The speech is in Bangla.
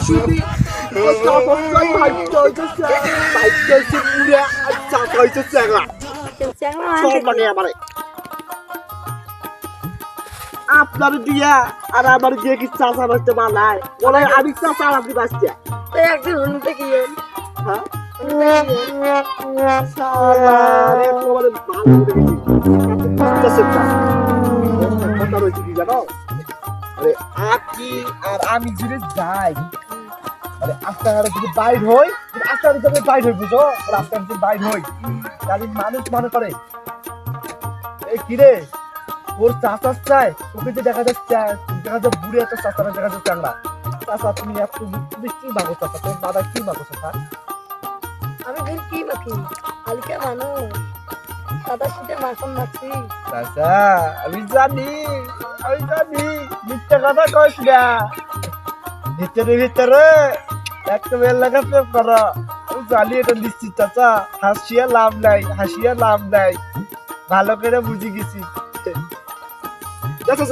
শুনি চাচাই ভাগ্য হইতেছে ভাগ্য হইছে পুরা আর চাচা হইছে চ্যাংড়া সব মানে আমারে আপনার দিয়া আর আমার দিয়ে কি চাচা বাঁচতে বানায় বলে আমি চাচা আপনি বাঁচতে একদিন শুনতে কি হ্যাঁ সালারে তোমারে ভালো দেখেছি কথা রয়েছে কি জানো আরে আপনি আর আমি যদি যাই আরে রাস্তাঘাটে যদি বাইর হই রাস্তাঘাটে যদি বাইর হই বুঝো রাস্তাঘাটে যদি বাইর হই তাহলে মানুষ মনে করে এই কিরে ওর চাচা চায় ওকে যে দেখা যাচ্ছে বুড়ি একটা চাচারা দেখা যাচ্ছে চাংড়া চাচা তুমি তুমি কি মাগো চাচা তোর দাদা কি মাগো চাচা আমি দিন কি মাখি হালকা মানুষ সাদা শীতের মাখন মাখছি চাচা আমি জানি মিথ্যা কথা কইস না ভিতরে একটা বেল লাগা প্রেম করো আমি জানি এটা নিশ্চিত চাচা হাসিয়া লাভ নাই ভালো করে বুঝে গেছি চাচা